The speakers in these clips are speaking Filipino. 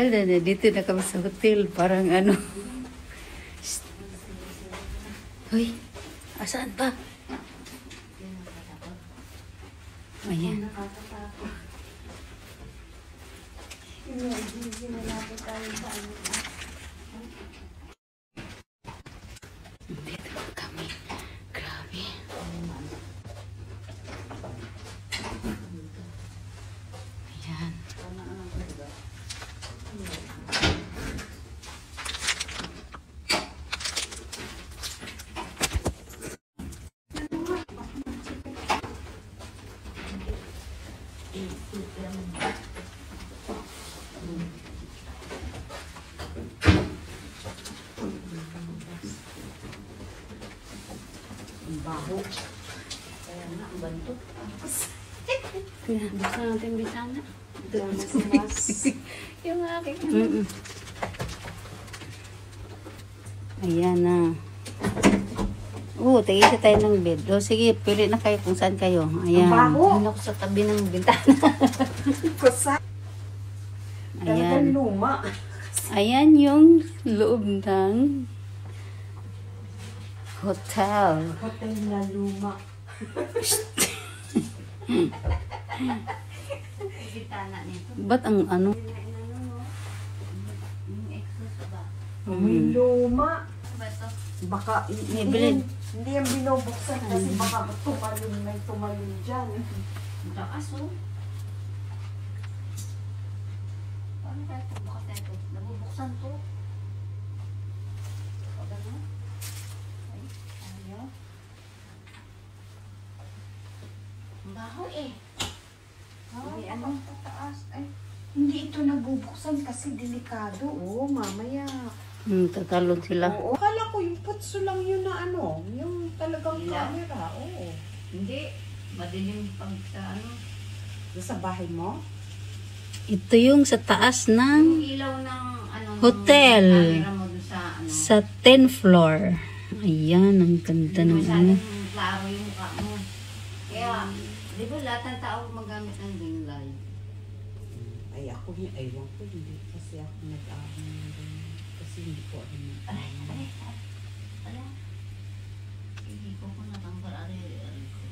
Hala na, dito na kami sa hotel. Parang ano. Hoy, asaan pa? Ayan. Dito na kami. Grabe. Ayan. Baho. Kaya nga, ang bantot. Buksan natin bisana. Yung aking. Ayan na. Tigisa tayo ng bed. O, sige, pili na kayo kung saan kayo. Ayan. Ang baho. Ano ko sa tabi ng bintana. Kusa. Ayan. Luma. Ayan yung loob ng hotel. Hotel na luma. Bintana nito. Ba't ang ano? Yung exhaust ba? May luma. Ba ito? Baka Bibili. hindi yan binubuksan kasi baka may tumalon dyan. Ang taas oh. Paano kaya ito? Bukas na ito. Nabubuksan to. O gano'n? Ay, ayaw. Ang baho eh. Hindi ano? Tataas. Ay, hindi ito nabubuksan kasi delikado. Oo, mamaya. Tatalon sila. Oo. Akala ko yung putso lang yun na ano. Yung talagang Ilaw. camera. Oo. Hindi. Madilim pag sa ano. Sa bahay mo? Ito yung sa taas Yung ng ilaw ng ano. Hotel. Camera mo dun sa ano. sa 10th floor. Ayan, ang ganda ng ano. Masyadong klaro yung mukha mo. Kaya, di ba lahat ng tao magamit ng ring light? Ay, ako niya. Aywan ko. Hindi kasi ako nag-ahon. Kasi hindi ko ano. Ala. Hindi ko na kang parari-ari ko.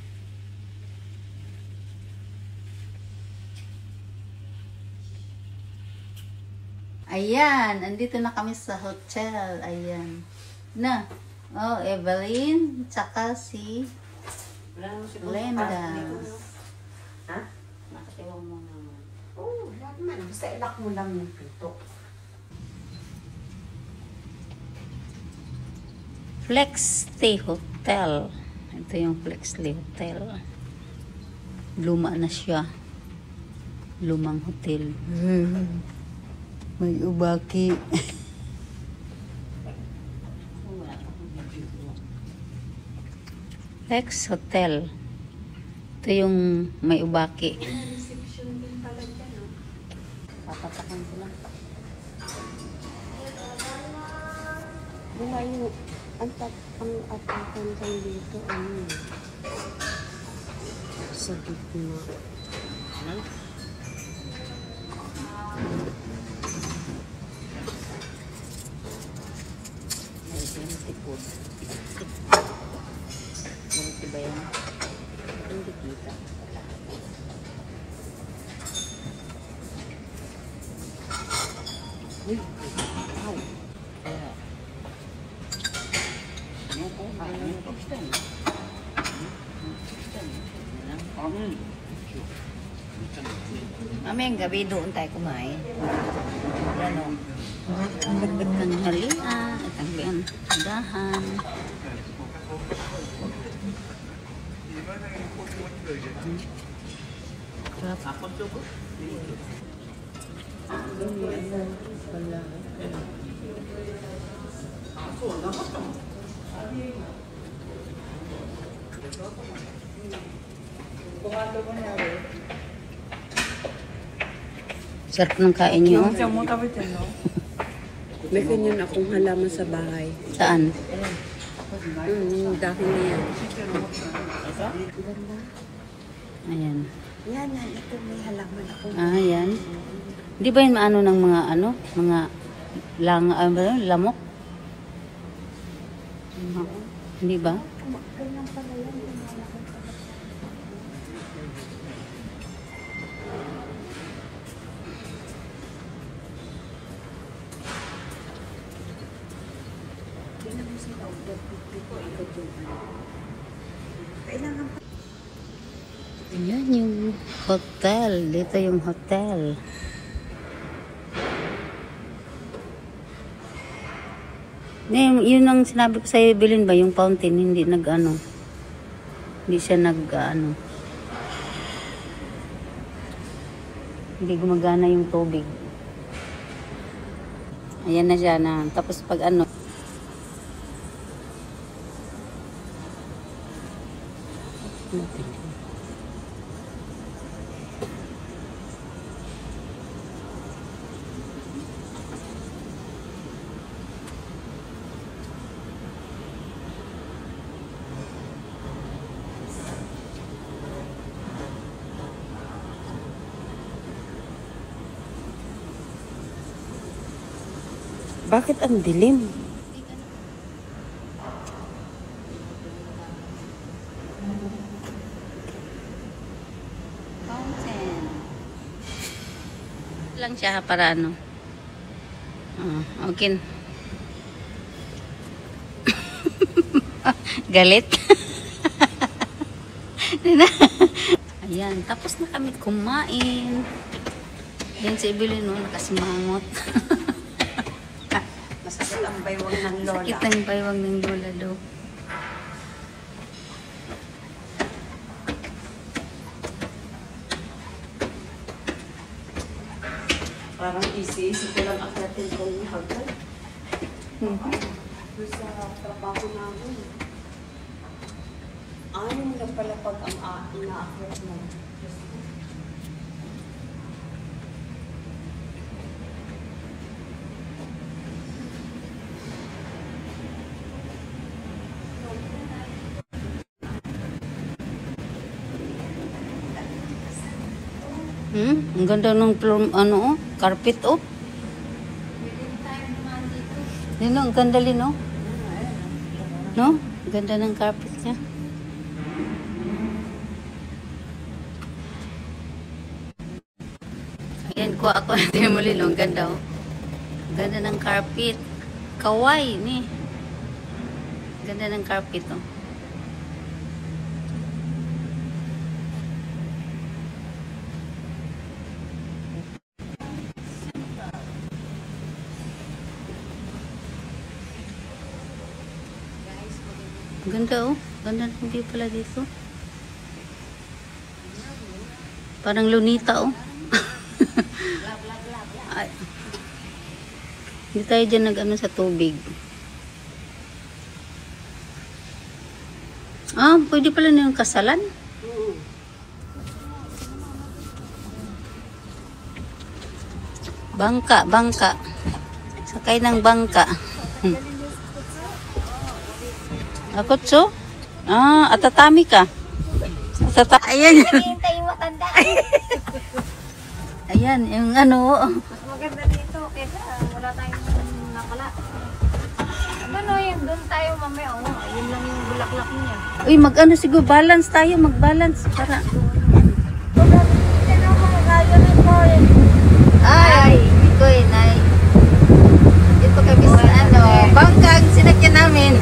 Ayan, andito na kami sa hotel. Ayan. Na. Oh, Evelyn, tsaka si Wala naman siguro. Glenda. Ha? Nakatiwang mo naman. Oo, lahat man. Basta ilak mo lang yung pito. Flex Stay Hotel. Ito yung Flex Stay Hotel. Luma na siya. Lumang hotel. May ubaki. Wala pa akong video. Flex Hotel. Ito yung may ubaki. Reception din pala dyan, no? Papatakan ko lang. Bumayo. Ang atakan dyan dito, ano? Sa gitna. Ano? Ay, ito yung tipod. Ganito ba yan? Hindi kita. Uy, wow. Kaya, ano ko? Ano yung Pakistan? Pakistan. Mamayang gabi doon tayo kumain. Ano? Tanghalian. Tanghalian. Dahan. Sarap ng kain niyo. May ganyan akong halaman sa bahay. Saan? Dahil na yan. Ayan. Yan, ito may halaman ako. Ayan. Di ba yun maano ng mga mga lamok? Hindi ba? Ganyan pala yan. Kailangan pa. Ayan yung hotel. Dito yung hotel. Yun ang sinabi ko sa'yo, Bilin ba? Yung fountain, hindi nag-ano. Hindi siya nag-ano. Hindi gumagana yung tubig. Ayan na siya na. Tapos pag ano. Bakit ang dilim? Fountain. Lang siya para ano. Okay. Galit. Ayan, tapos na kami kumain. Yan si Evelyn, no, nakasimangot. Masakit ang baywang ng lola. Sakit ang baywang ng lola daw. Parang easy ko lang akyatin kong hagdan. Doon sa trabaho namin. Anim na pala pag ang inaakyat mo. Ang ganda ng ano, carpet, oh. Lino, ang ganda, Lino. No? Ang ganda ng carpet niya. Ayan, kuha ako natin mo, Lino. Ang ganda, oh. Ang ganda ng carpet. Kawaii, ni. Ang ganda ng carpet, oh. Ganda, oh. Ganda ng view pala dito. Parang Lunita, oh. Ay. Hindi tayo dyan nag-ano sa tubig. Pwede pala na yung kasalan. Bangka, bangka. Sakay ng bangka. Akotso? Atatami ka. Ayan. Hintay mo tanda. Ayan, yung ano. Mas maganda dito kaysa wala tayong nakala. Ano yung doon tayo mamaya? Yun lang yung bulaklak niya. Uy, mag-ano siguro, balance tayo, mag-balance para. Ay, ito eh, nay. Dito kami sa ano, bangka ang sinakyan namin.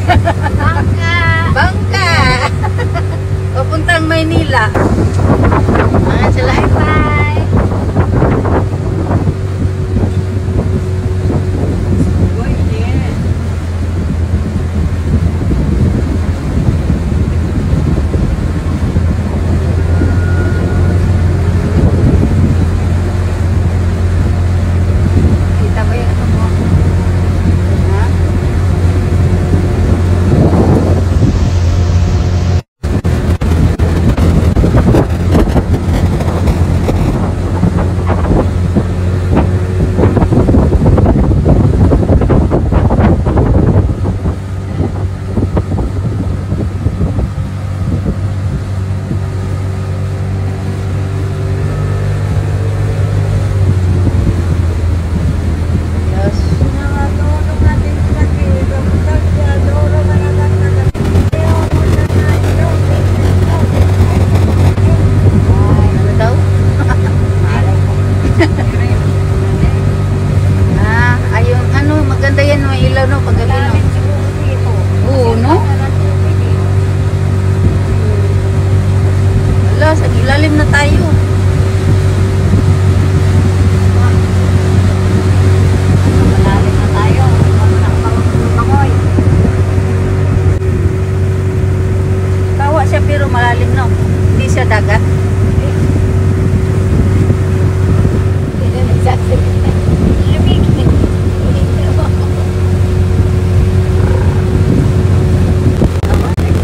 Bangka! Bangka! Papuntang Maynila. Sila. Bye! Kita ba yung ano mo? Ha? dagat? Lamig.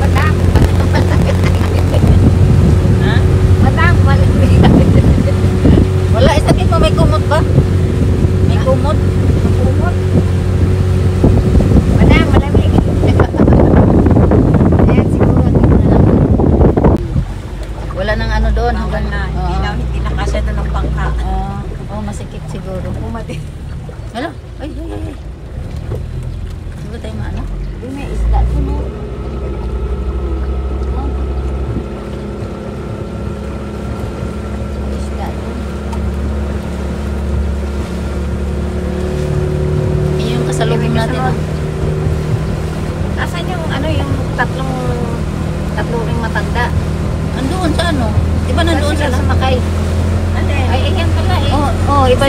Madam. Ha? Madam, malamig. Wala, isakit mo, may kumot ba? May kumot? Kumot. Madam, malamig. Ayan, siguro dito na lang. Wala nang ano doon. Bawal na. Oo. Hindi na kasya doon ng bangka. Oo, masikip siguro. Umati. Hala, ay. Siguro tayo maano? Hindi, may isda doon, oh. Oh. May isda doon. Yun yung kasalubong natin. Sunod. Oh. Asan yung ano yung tatlo ring matanda? Andoon sa ano? Diba nandoon Sila sila? sumakay. Ano eh? Ay, ayan pala eh. Oo, iba